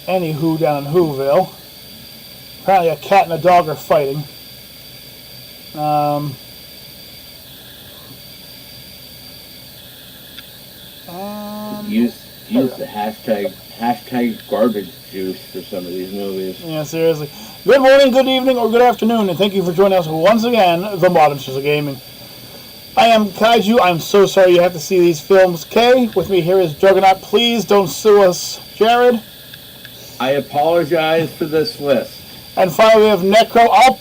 Anywho, down in Whoville, apparently a cat and a dog are fighting. Use the hashtag garbage juice for some of these movies. Yeah, seriously. Good morning, good evening, or good afternoon, and thank you for joining us once again, The Monsters of Gaming. I am Kaiju. I'm so sorry you have to see these films. Kay, with me here is Juggernaut. Please don't sue us. Jared. I apologize for this list. And finally we have Necro. I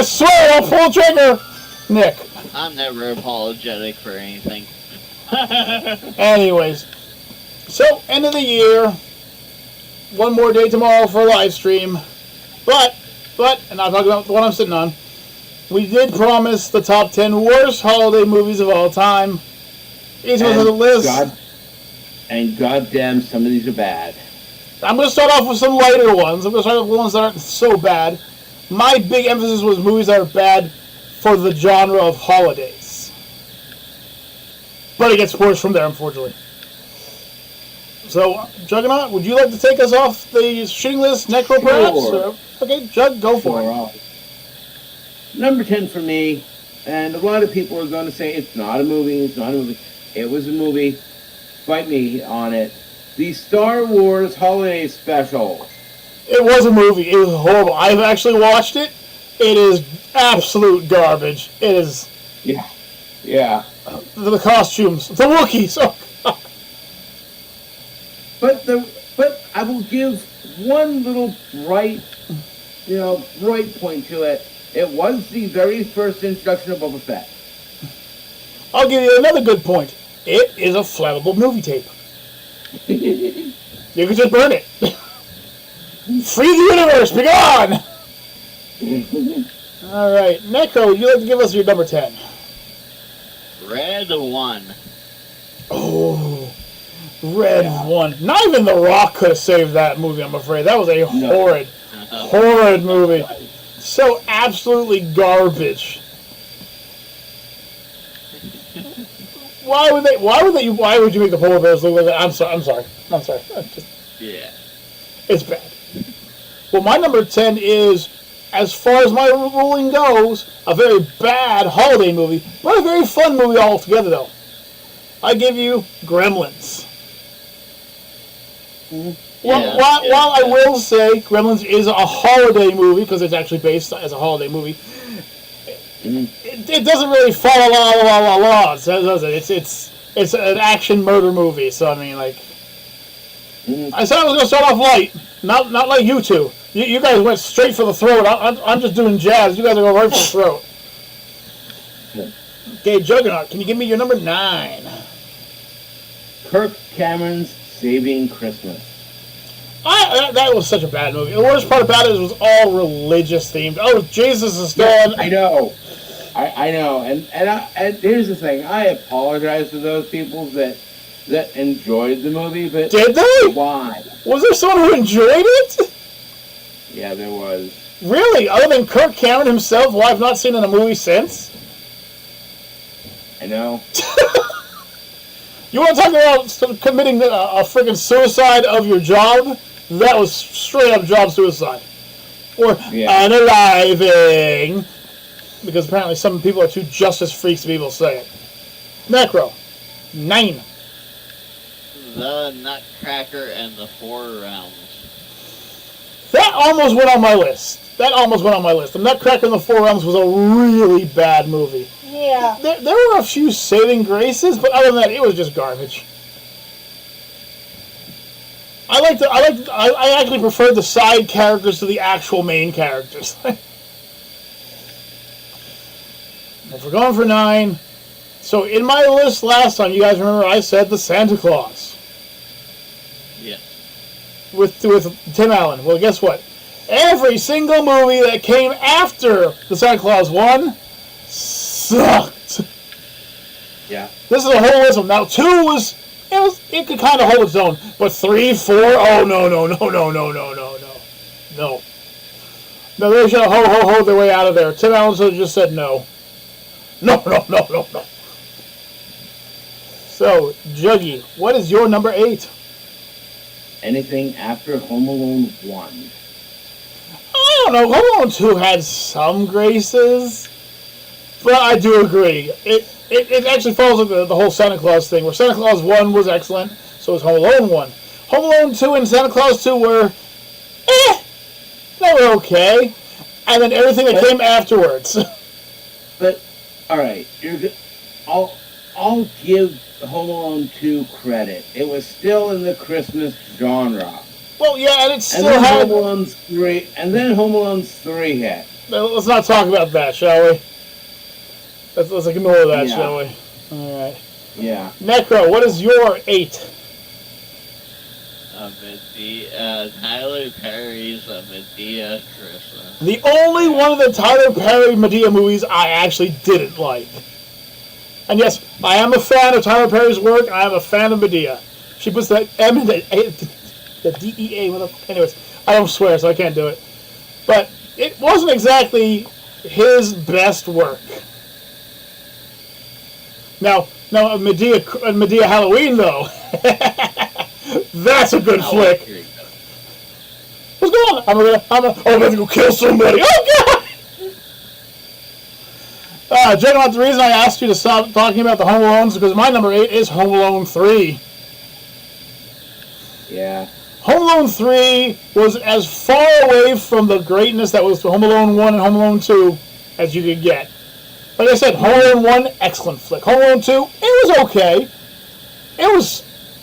swear I'll pull the trigger! Nick. I'm never apologetic for anything. Anyways. So, end of the year. One more day tomorrow for a live stream. But, and I'm talking about the one I'm sitting on, we did promise the top 10 worst holiday movies of all time. Each one has a list. Goddamn, some of these are bad. I'm going to start off with some lighter ones. I'm going to start with ones that aren't so bad. My big emphasis was movies that are bad for the genre of holidays. But it gets worse from there, unfortunately. So, Juggernaut, would you like to take us off the shooting list, Necro, perhaps? Sure. Okay, Jug, go for it. Number 10 for me, and a lot of people are going to say it's not a movie, It was a movie. Fight me on it. The Star Wars Holiday Special. It was a movie. It was horrible. I've actually watched it. It is absolute garbage. It is... Yeah. The costumes. The Wookiees. Oh, But I will give one little bright point to it. It was the very first introduction of Boba Fett. I'll give you another good point. It is a flammable movie tape. You can just burn it. Free the universe, be gone! Alright, Neko, would you like to give us your number 10? Red 1. Oh, Red 1. Not even The Rock could have saved that movie, I'm afraid. That was a horrid movie. So absolutely garbage. Why would you make the polar bears look like that? I'm sorry. Yeah. It's bad. Well, my number 10 is, as far as my ruling goes, a very bad holiday movie, but a very fun movie altogether, though. I give you Gremlins. While I will say Gremlins is a holiday movie, because it's actually based as a holiday movie, it doesn't really follow la. Does it? It's an action murder movie, so I mean, like... I said I was going to start off light, not like you two. You guys went straight for the throat. I'm just doing jabs. You guys are going right for the throat. Okay, Juggernaut, can you give me your number 9? Kirk Cameron's Saving Christmas. That was such a bad movie. The worst part about it was all religious themed. Oh, Jesus is dead. I know. I know. And here's the thing. I apologize to those people that enjoyed the movie, but... Did they? Why? Was there someone who enjoyed it? Yeah, there was. Really? Other than Kirk Cameron himself, who I've not seen in a movie since? I know. You want to talk about committing a freaking suicide of your job? That was straight up job suicide. Or unaliving. Because apparently some people are too justice freaks to be able to say it. Necro. 9. The Nutcracker and the Four Realms. That almost went on my list. The Nutcracker and the Four Realms was a really bad movie. Yeah. There were a few saving graces, but other than that, it was just garbage. I actually preferred the side characters to the actual main characters. If we're going for 9, so in my list last time, you guys remember I said the Santa Claus. Yeah. With Tim Allen. Well, guess what? Every single movie that came after the Santa Claus one sucked. Yeah. This is a whole list of them. Now 2 it could kind of hold its own, but 3, 4, oh no. No, they should have ho their way out of there. Tim Allen should have just said no. No. So, Juggy, what is your number 8? Anything after Home Alone 1. I don't know. Home Alone 2 had some graces, but I do agree. It actually follows the whole Santa Claus thing, where Santa Claus 1 was excellent, so was Home Alone 1. Home Alone 2 and Santa Claus 2 were, they were okay. And then everything that came afterwards. But, alright, I'll give Home Alone 2 credit. It was still in the Christmas genre. Well, yeah, and it still and then had... Home Alone 3, and then Home Alone 3 hit. Let's not talk about that, shall we? Let's ignore that, Yeah. shall we? Alright. Yeah. Necro, what is your 8? Tyler Perry's Medea Christmas. The only one of the Tyler Perry Medea movies I actually didn't like. And yes, I am a fan of Tyler Perry's work. I am a fan of Medea. She puts that M in the D-E-A. Anyways, I don't swear, so I can't do it. But it wasn't exactly his best work. Now Medea Halloween, though. That's a good flick. What's going on? I'm gonna go kill somebody. Oh, God! Gentlemen, the reason I asked you to stop talking about the Home Alones is because my number 8 is Home Alone 3. Yeah. Home Alone 3 was as far away from the greatness that was Home Alone 1 and Home Alone 2 as you could get. Like I said, Home Alone 1, excellent flick. Home Alone 2, it was okay.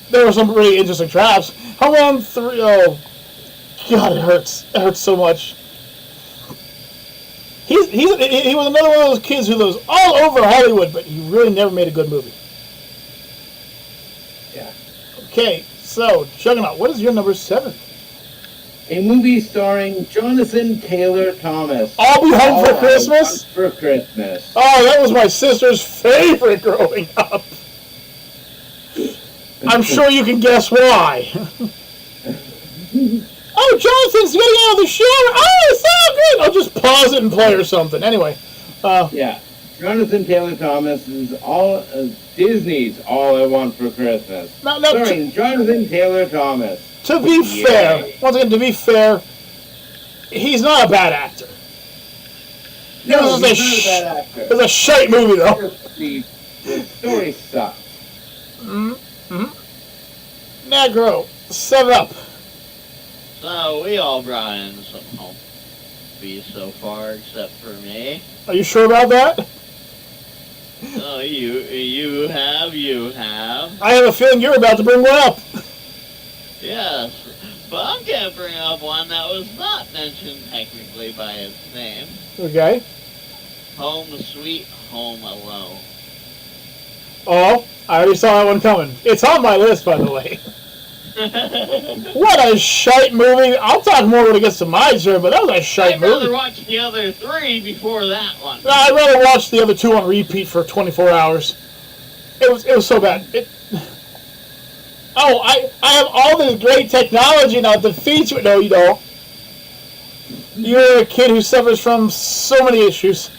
There were some really interesting traps. Home Alone 3, oh, God, it hurts. It hurts so much. He was another one of those kids who was all over Hollywood, but he really never made a good movie. Yeah. Okay, so, Juggernaut, what is your number 7? A movie starring Jonathan Taylor Thomas. I'll Be Home for Christmas? For Christmas. Oh, that was my sister's favorite growing up. I'm sure you can guess why. Oh, Jonathan's getting out of the shower. Oh, it's so good. I'll just pause it and play or something. Anyway. Yeah. Jonathan Taylor Thomas is Disney's All I Want for Christmas. Starring Jonathan Taylor Thomas. To be fair, once again, to be fair, he's not a bad actor. No, he's not a bad actor. It's a shite movie, though. The story sucks. Negro, 7 up. So we all brought in some home movies so far, except for me. Are you sure about that? Oh, you have. I have a feeling you're about to bring one up. Yes, but I'm gonna bring up one that was not mentioned technically by its name. Okay. Home Sweet Home Alone. Oh, I already saw that one coming. It's on my list, by the way. What a shite movie. I'll talk more when it gets to my turn, but that was a shite movie. I'd rather watch the other 3 before that one. No, I'd rather watch the other 2 on repeat for 24 hours. It was so bad. I have all this great technology now to feed you. No, you don't. You're a kid who suffers from so many issues.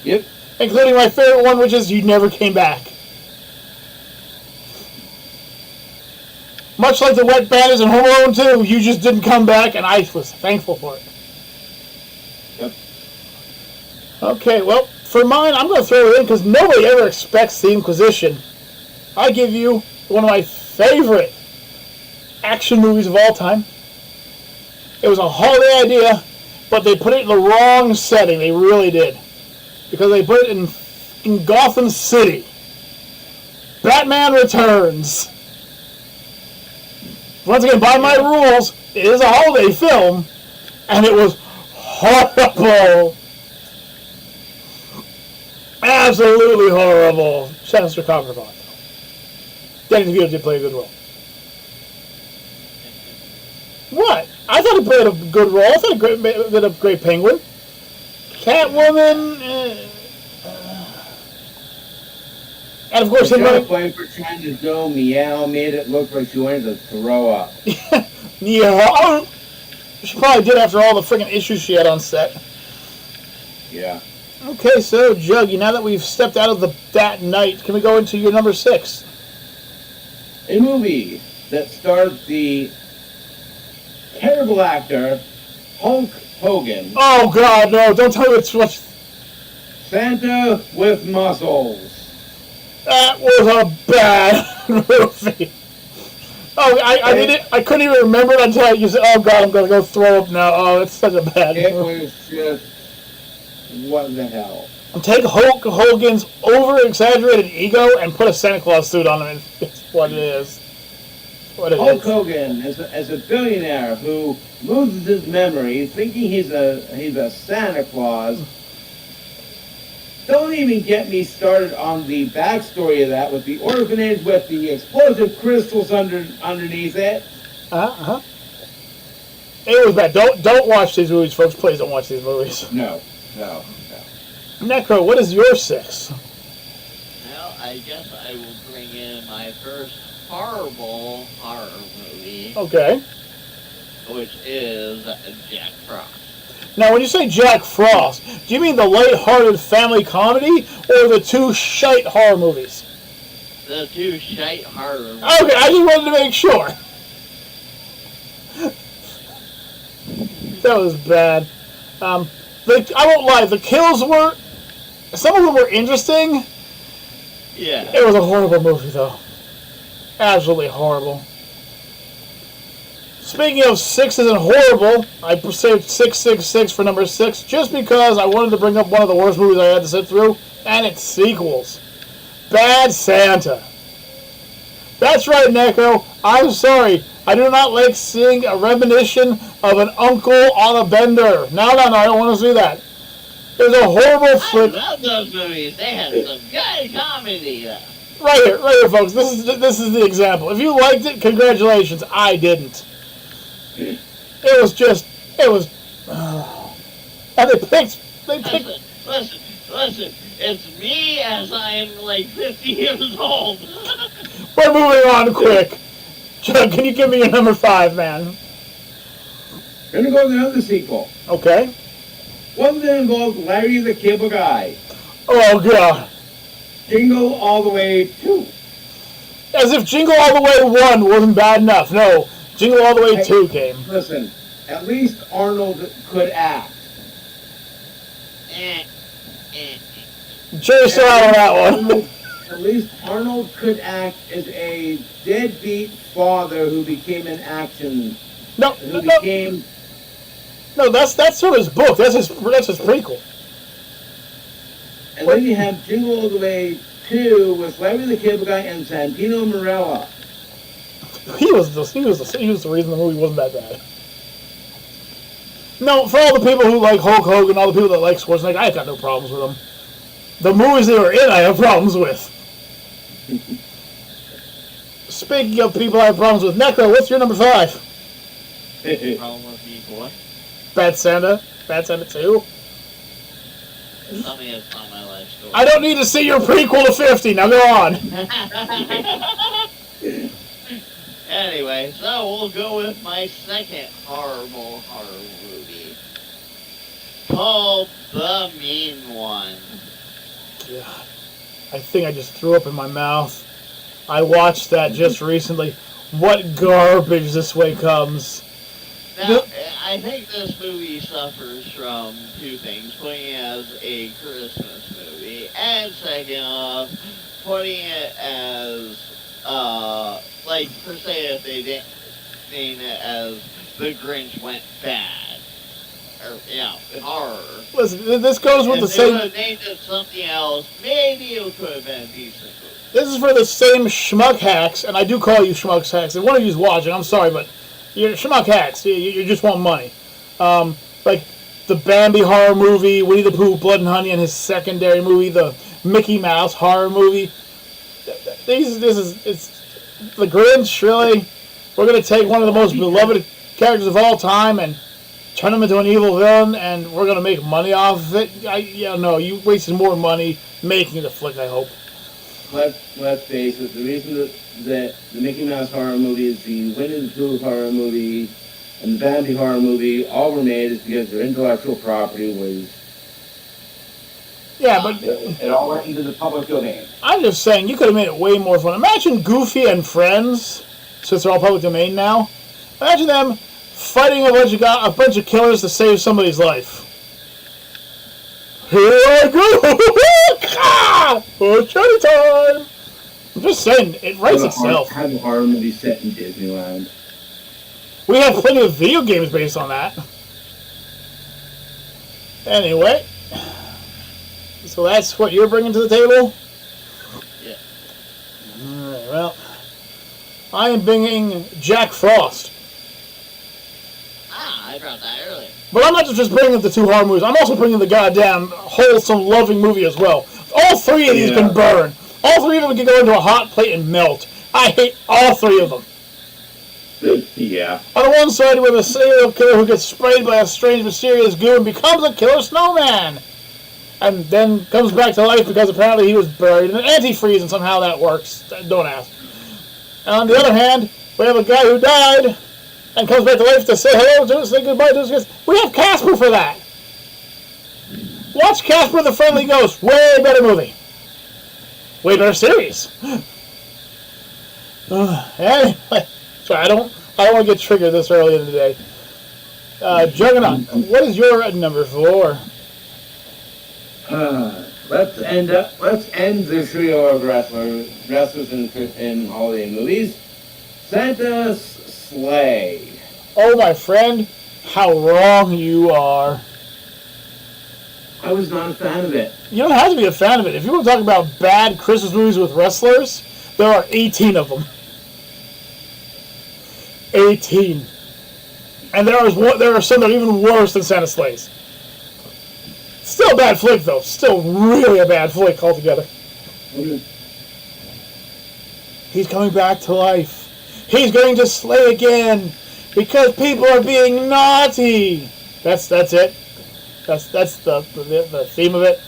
Yep. Including my favorite one, which is you never came back. Much like the Wet Bandits in Home Alone 2, you just didn't come back, and I was thankful for it. Yep. Okay, well, for mine, I'm going to throw it in because nobody ever expects the Inquisition. I give you one of my favorite action movies of all time. It was a holiday idea, but they put it in the wrong setting. They really did. Because they put it in Gotham City. Batman Returns. Once again, by my rules, it is a holiday film, and it was horrible. Absolutely horrible. Chester Copperbond. Danny DeVito did play a good role. What? I thought he played a good role. I thought he did a great Penguin. Catwoman. And of course, Blame for trying to go meow made it look like she wanted to throw up. Yeah, she probably did after all the freaking issues she had on set. Yeah. Okay, so Juggy, now that we've stepped out of that night, can we go into your number 6? A movie that starred the terrible actor Hulk Hogan. Oh God, no! Don't tell me it's what. Santa with muscles. That was a bad movie. Oh, I didn't. I couldn't even remember it until you said, "Oh God, I'm gonna go throw up now." Oh, it's such a bad movie. It was just what the hell. Take Hulk Hogan's over-exaggerated ego and put a Santa Claus suit on him. It's what it is. What it Hulk is. Hogan as a billionaire who loses his memory, thinking he's a Santa Claus. Don't even get me started on the backstory of that with the orphanage with the explosive crystals underneath it. Uh-huh. It was bad. Don't watch these movies, folks. Please don't watch these movies. No. Necro, what is your 6? Well, I guess I will bring in my first horrible horror movie, Okay. which is Jack Frost. Now, when you say Jack Frost, do you mean the light-hearted family comedy or the 2 shite horror movies? The 2 shite horror movies. Okay, I just wanted to make sure. That was bad. I won't lie, the kills were... Some of them were interesting. Yeah. It was a horrible movie, though. Absolutely horrible. Speaking of 6s and horrible, I saved 666 for number 6 just because I wanted to bring up one of the worst movies I had to sit through, and its sequels. Bad Santa. That's right, Neko. I'm sorry. I do not like seeing a reminiscence of an uncle on a bender. No, I don't want to see that. It was a horrible flick. I love those movies. They had some good comedy, though. Right here, folks. This is the example. If you liked it, congratulations. I didn't. It was. And they picked. Listen. It's me as I'm like 50 years old. We're moving on quick. Chuck, can you give me your number 5, man? Gonna go to another sequel. Okay. One that involved Larry the Cable Guy. Oh God. Jingle All the Way 2. As if Jingle All the Way 1 wasn't bad enough. No, Jingle All the Way 2 came. Listen, at least Arnold could act. Jury's still out on that one. At least Arnold could act as a deadbeat father who became an action. No, that's sort of his book. That's his prequel. And then you have Jingle All the Way 2 with Larry the Cable Guy and Santino Marella. He was the reason the movie wasn't that bad. No, for all the people who like Hulk Hogan, all the people that like Schwarzenegger, I got no problems with them. The movies they were in, I have problems with. Speaking of people I have problems with, Necro, what's your number 5? Problem with me, boy. Bad Santa 2. Tell me it's not my life story. I don't need to see your prequel to 50. Now go on. Anyway, so we'll go with my second horrible horror movie called The Mean One. God, I think I just threw up in my mouth. I watched that just recently. What garbage this way comes. Now, I think this movie suffers from 2 things. Putting it as a Christmas movie, and second off, putting it as, like, per se, if they didn't name it as The Grinch Went Bad. Or, horror. Listen, this goes with if the they same... would have named it something else, maybe it could have been a decent movie. This is for the same schmuck hacks, and I do call you schmuck hacks. And one of you's watching, I'm sorry, but you're schmuck hacks. You just want money. Like the Bambi horror movie, Winnie the Pooh, Blood and Honey, and his secondary movie, the Mickey Mouse horror movie. It's the Grinch, really. We're going to take one of the most beloved characters of all time and turn him into an evil villain, and we're going to make money off of it. No, you wasted more money making the flick, I hope. Let's face it, the reason that the Mickey Mouse horror movie, the Winnie the Pooh horror movie, and the Bambi horror movie all were made is because their intellectual property was Yeah, but it all went into the public domain. I'm just saying, you could have made it way more fun. Imagine Goofy and Friends, since they're all public domain now. Imagine them fighting a bunch of killers to save somebody's life. Here I go! Shiny time! I'm just saying, it writes itself. Have a horror movie set in Disneyland. We have plenty of video games based on that. Anyway, so that's what you're bringing to the table? Yeah. Alright, well, I am bringing Jack Frost. I brought that earlier. But I'm not just bringing the two horror movies. I'm also bringing the goddamn wholesome, loving movie as well. All three of these can burn. All three of them can go into a hot plate and melt. I hate all three of them. Yeah. On the one side, we have a serial killer who gets sprayed by a strange, mysterious goo and becomes a killer snowman. And then comes back to life because apparently he was buried in an antifreeze and somehow that works. Don't ask. And on the other hand, we have a guy who died and comes back to life to say hello to us, say goodbye to us. We have Casper for that. Watch Casper the Friendly Ghost. Way better movie. Way better series. Anyway, sorry, I don't want to get triggered this early in the day. Juggernaut, what is your number 4? Let's end the trio of wrestlers in holiday movies. Santa's sleigh. Oh, my friend, how wrong you are. I was not a fan of it. You don't have to be a fan of it. If you want to talk about bad Christmas movies with wrestlers, there are 18 of them. 18. And there are some that are even worse than Santa's Sleighs. Still a bad flick, though. Still really a bad flick altogether. Mm-hmm. He's coming back to life. He's going to slay again because people are being naughty. That's it. That's the theme of it.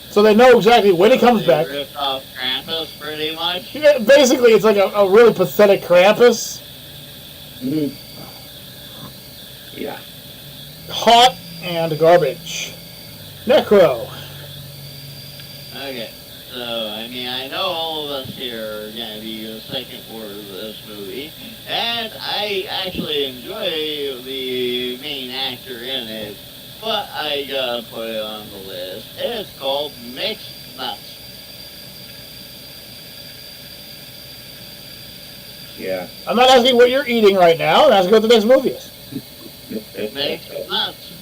So they know exactly when he comes back. Ripped off Krampus, pretty much. Yeah, basically, it's like a really pathetic Krampus. Mm-hmm. Yeah. Hot and garbage. Necro. Okay, so, I mean, I know all of us here are going to be the second word of this movie, and I actually enjoy the main actor in it, but I gotta put it on the list. It's called Mixed Nuts. Yeah. I'm not asking what you're eating right now. I'm asking what the next movie is. Mixed Nuts.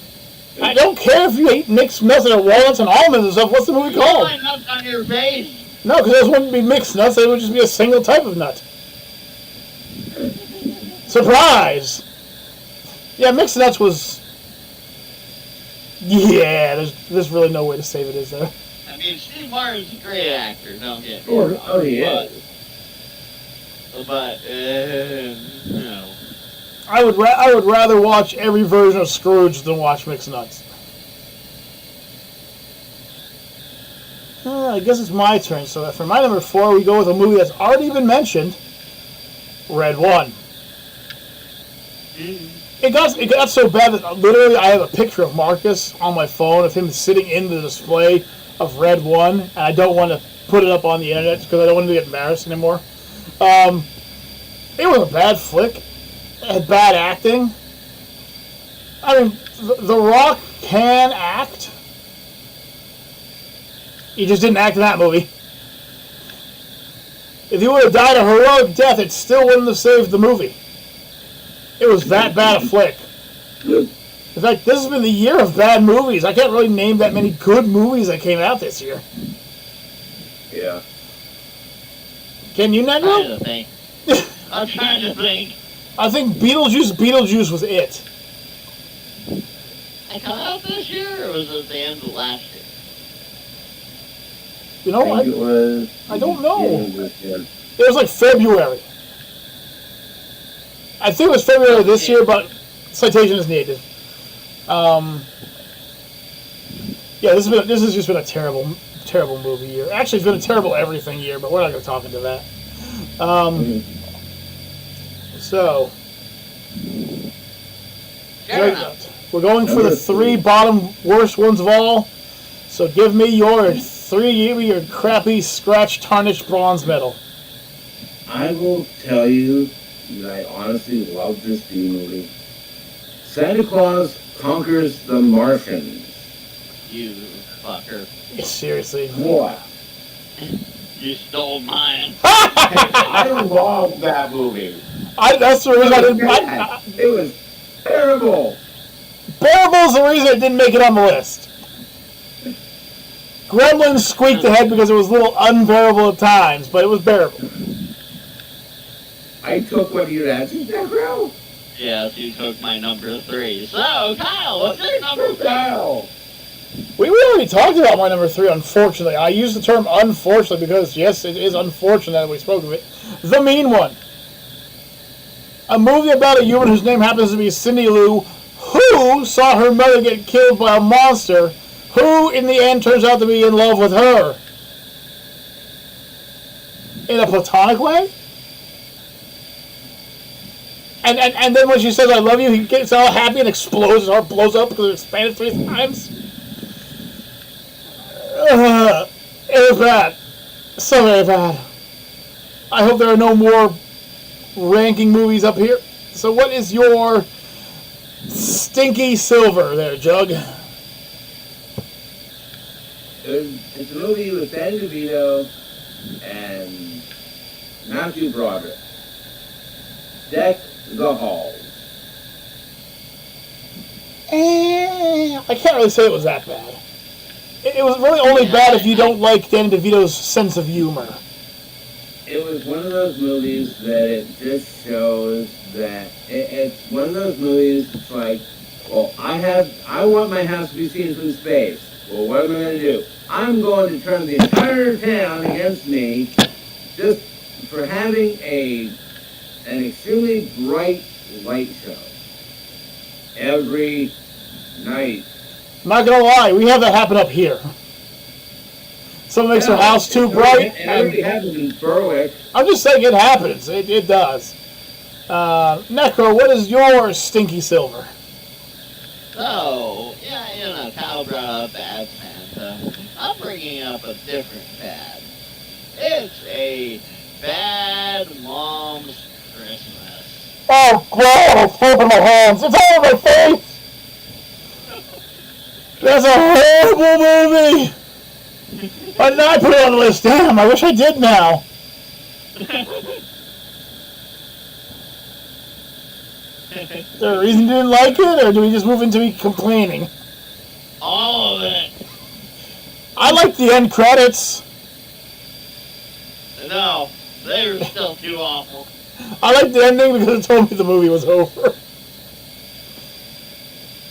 I don't care if you eat mixed nuts and walnuts and almonds and stuff. What's the movie You called? want nuts on your face? No, because those wouldn't be mixed nuts. They would just be a single type of nut. Surprise! Yeah, mixed nuts was... Yeah, there's really no way to save it, is there? I mean, Steve Martin's a great actor, don't get me wrong. Oh, he is. But, no. I would rather watch every version of Scrooge than watch Mixed Nuts. I guess it's my turn. So for my number 4, we go with a movie that's already been mentioned, Red One. It got so bad that literally I have a picture of Marcus on my phone of him sitting in the display of Red One, and I don't want to put it up on the internet because I don't want to get embarrassed anymore. It was a bad flick. It had bad acting. I mean, The Rock can act. He just didn't act in that movie. If he would have died a heroic death, it still wouldn't have saved the movie. It was that bad a flick. In fact, this has been the year of bad movies. I can't really name that many good movies that came out this year. Yeah. Can you, I'm Negro? trying to think. I'm trying to think. I think Beetlejuice was it. It come out this year, or was it the end of last year? You know, I think it was... I don't know. Yeah. It was like February. I think it was February this year, but citation is needed. Yeah, this has just been a terrible movie year. Actually, it's been a terrible everything year, but we're not going to talk into that. So, we're going for the 3 bottom worst ones of all. So give me your crappy scratch tarnished bronze medal. I will tell you that I honestly love this B movie. Santa Claus Conquers the Martians. You fucker. Seriously. What? You stole mine. I love that movie. That's the reason I didn't. It was terrible. Bearable's the reason it didn't make it on the list. Gremlins squeaked ahead because it was a little unbearable at times, but it was bearable. I took one of your answers, Necro. Yes, you took my number 3. So, Kyle, what's your number 3? Kyle. We already talked about my number 3, unfortunately. I use the term unfortunately because, yes, it is unfortunate that we spoke of it. The Mean One. A movie about a human whose name happens to be Cindy Lou, who saw her mother get killed by a monster, who, in the end, turns out to be in love with her. In a platonic way? And then when she says, I love you, he gets all happy and explodes. His heart blows up because it expanded 3 times. It was bad. So very bad. I hope there are no more ranking movies up here. So what is your stinky silver there, Jug? It's a movie with Danny DeVito and Matthew Broderick. Deck the Halls. I can't really say it was that bad. It was really only bad if you don't like Danny DeVito's sense of humor. It was one of those movies that it just shows that it's one of those movies that's like, well, I want my house to be seen from space. Well, what am I going to do? I'm going to turn the entire town against me just for having an extremely bright light show every night. I'm not gonna lie, we have that happen up here. Someone makes their house too bright. It already happened in Berwick. I'm just saying it happens. It does. Necro, what is your stinky silver? So, yeah, Kyle brought up Bad Santa. I'm bringing up a different bad. It's a Bad Mom's Christmas. Oh, God, it's flipping my hands. It's all over my face. That's a horrible movie. Why did I put it on the list? Damn, I wish I did now. Is there a reason you didn't like it, or do we just move into me complaining? All of it. I like the end credits. No, they were still too awful. I like the ending because it told me the movie was over.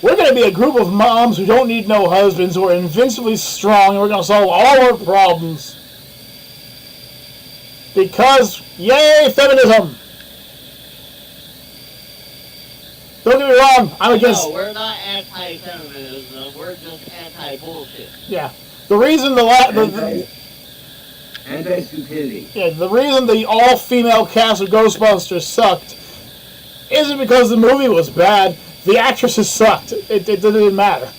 We're going to be a group of moms who don't need no husbands, who are invincibly strong, and we're going to solve all our problems. Because, yay, feminism! Don't get me wrong, I'm against... No, we're not anti-feminism, we're just anti-bullshit. Yeah. The reason Anti-stupidity. Yeah, the reason the all-female cast of Ghostbusters sucked isn't because the movie was bad. The actresses sucked. It didn't matter.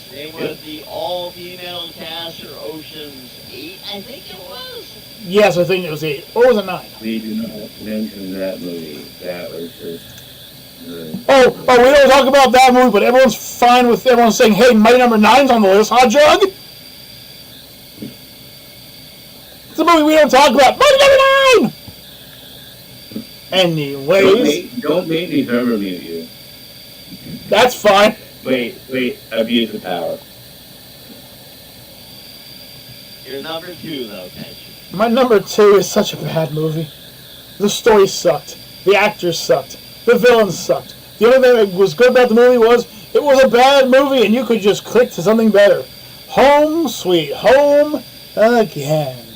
Same with the all-female cast for Ocean's 8, I think it was. Yes, I think it was 8. Or was it 9? We do not mention that movie. That was just... Oh, we don't talk about that movie, but everyone's fine with everyone saying, hey, Mighty Number 9's on the list, huh, Jug? It's a movie we don't talk about. Mighty Number 9! Anyways. Don't make me ever mute you. That's fine. Wait, abuse of power. Your number 2, though, Ketch. My number 2 is such a bad movie. The story sucked. The actors sucked. The villains sucked. The only thing that was good about the movie was it was a bad movie and you could just click to something better. Home Sweet Home again.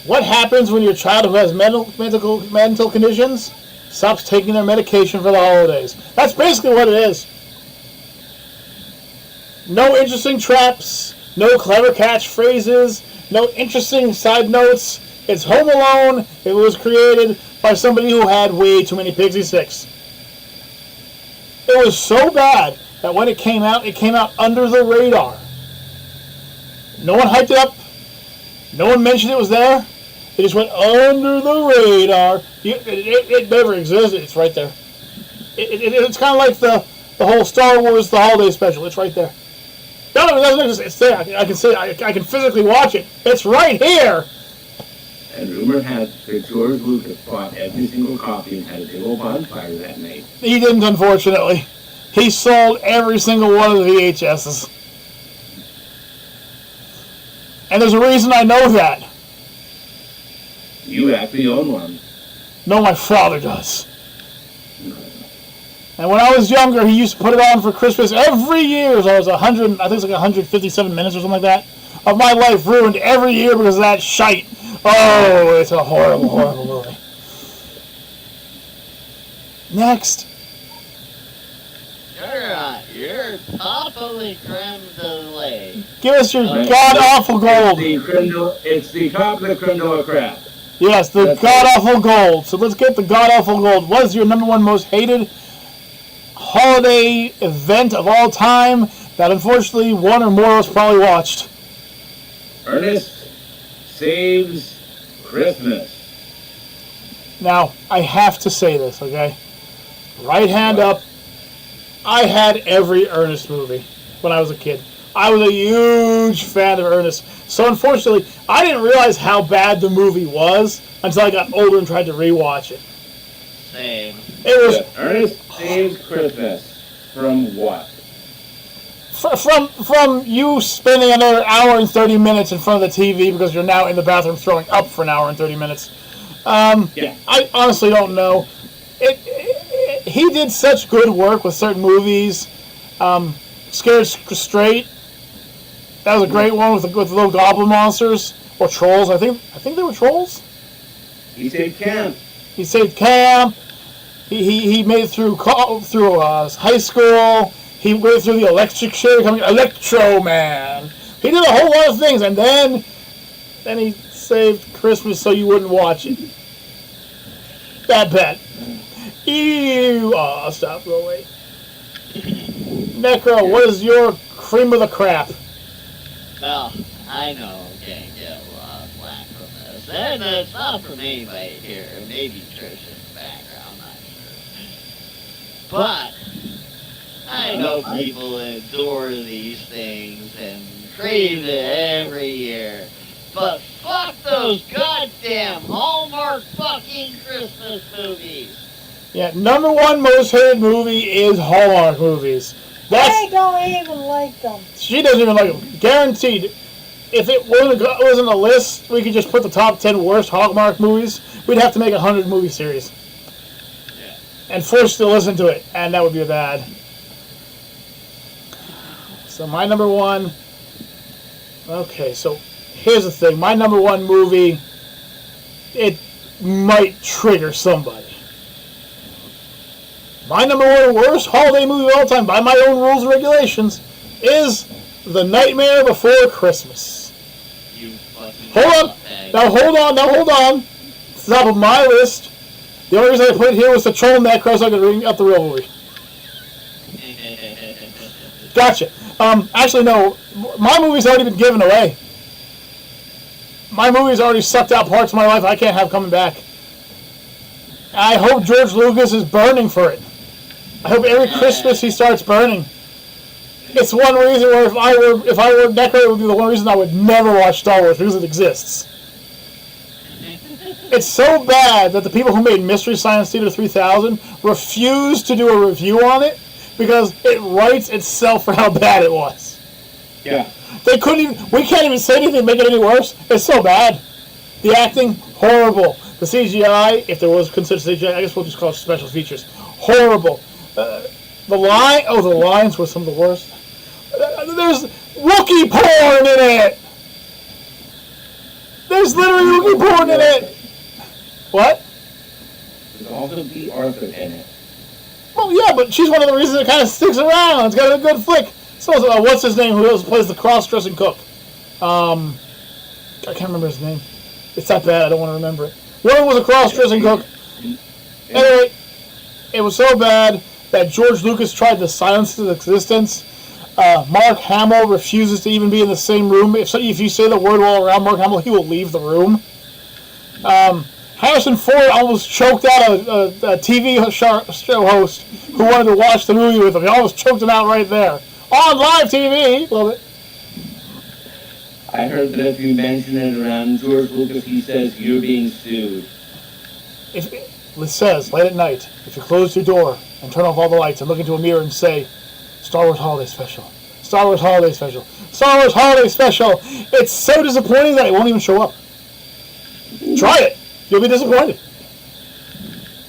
What happens when your child who has mental conditions stops taking their medication for the holidays? That's basically what it is. No interesting traps, no clever catchphrases, no interesting side notes. It's Home Alone. It was created by somebody who had way too many Pixie Sticks. It was so bad that when it came out under the radar. No one hyped it up. No one mentioned it was there. It just went under the radar. It never existed. It's right there. It's kind of like the whole Star Wars The Holiday Special. It's right there. No, it doesn't exist. It's there. I can say I can physically watch it. It's right here. And rumor has that George Lucas bought every single copy and had a big old bonfire that night. He didn't, unfortunately. He sold every single one of the VHSs. And there's a reason I know that. You actually own one. No, my father does. And when I was younger, he used to put it on for Christmas every year. So I was 100, I think it's like 157 minutes or something like that, of my life ruined every year because of that shite. Oh, it's a horrible, horrible movie. Next. You're top of the creme de la. Give us your god-awful gold. It's the top of the creme de la crap. Yes, the god-awful gold. So let's get the god-awful gold. What is your number one most hated holiday event of all time that unfortunately one or more of us probably watched? Ernest Saves Christmas. Now, I have to say this, okay? Right hand up. I had every Ernest movie when I was a kid. I was a huge fan of Ernest. So unfortunately, I didn't realize how bad the movie was until I got older and tried to rewatch it. Same. It was Ernest Saves Christmas. From what? From you spending another hour and 30 minutes in front of the TV because you're now in the bathroom throwing up for an hour and 30 minutes. Yeah. I honestly don't know. He did such good work with certain movies. Scared Straight. That was a great one with the little goblin monsters or trolls. I think they were trolls. He saved camp. He saved camp. He made it through high school. He went through the electric chair, becoming Electro Man. He did a whole lot of things, and then he saved Christmas so you wouldn't watch it. Bad. Ew. Oh, stop. Go away. Necro, what is your cream of the crap? Well, I know I can't get a lot of flack from this. And it's not from anybody here. Maybe Trish in the background, not sure. But I know people adore these things and crave it every year. But fuck those goddamn Hallmark fucking Christmas movies. Yeah, number one most hated movie is Hallmark movies. I don't even like them. She doesn't even like them. Guaranteed. If it wasn't a list, we could just put the top 10 worst Hallmark movies. We'd have to make a 100-movie series. Yeah. And force you to listen to it, and that would be bad. So my number one... Okay, so here's the thing. My number one movie, it might trigger somebody. My number one worst holiday movie of all time, by my own rules and regulations, is The Nightmare Before Christmas. You fucking Hold on. Hold on. It's top of my list. The only reason I put it here was to troll Necro so I could bring up the real movie. Gotcha. Actually, no. My movie's already been given away. My movie's already sucked out parts of my life I can't have coming back. I hope George Lucas is burning for it. I hope every Christmas he starts burning. It's one reason where if I were Necro, it would be the one reason I would never watch Star Wars, because it exists. It's so bad that the people who made Mystery Science Theater 3000 refuse to do a review on it because it writes itself for how bad it was. Yeah. We can't even say anything to make it any worse. It's so bad. The acting, horrible. The CGI, if there was considered CGI, I guess we'll just call it special features. Horrible. The lines were some of the worst. There's Wookiee porn in it. There's literally Wookiee porn in it. What? There's also the Arthur in it. Well, yeah, but she's one of the reasons it kind of sticks around. It's got a good flick. So, what's his name? Who else plays the cross-dressing cook? I can't remember his name. It's that bad. I don't want to remember it. One was a cross-dressing cook. Anyway, it was so bad that George Lucas tried to silence its existence. Mark Hamill refuses to even be in the same room. If you say the word while around Mark Hamill, he will leave the room. Harrison Ford almost choked out a TV show host who wanted to watch the movie with him. He almost choked him out right there. On live TV! Love it. I heard that if you mention it around George Lucas, he says you're being sued. It says, late at night, if you close your door and turn off all the lights and look into a mirror and say, Star Wars Holiday Special, Star Wars Holiday Special, Star Wars Holiday Special, it's so disappointing that it won't even show up. Try it. You'll be disappointed.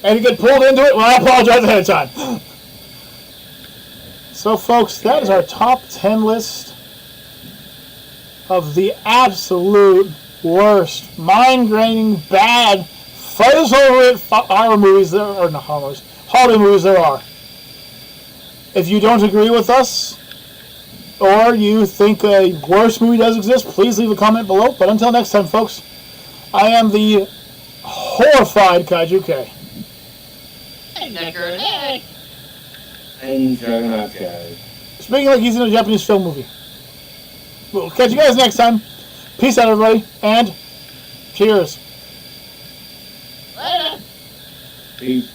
And you get pulled into it, well, I apologize ahead of time. So, folks, that is our top 10 list of the absolute worst, mind-grinding, bad, fight us over it horror movies there are, not horrors, holiday movies there are. If you don't agree with us, or you think a worse movie does exist, please leave a comment below. But until next time, folks, I am the horrified Kaiju K. And Necroneck. And Juggernaut guys. Speaking like he's in a Japanese film movie. We'll catch you guys next time. Peace out, everybody, and cheers. Later. Peace.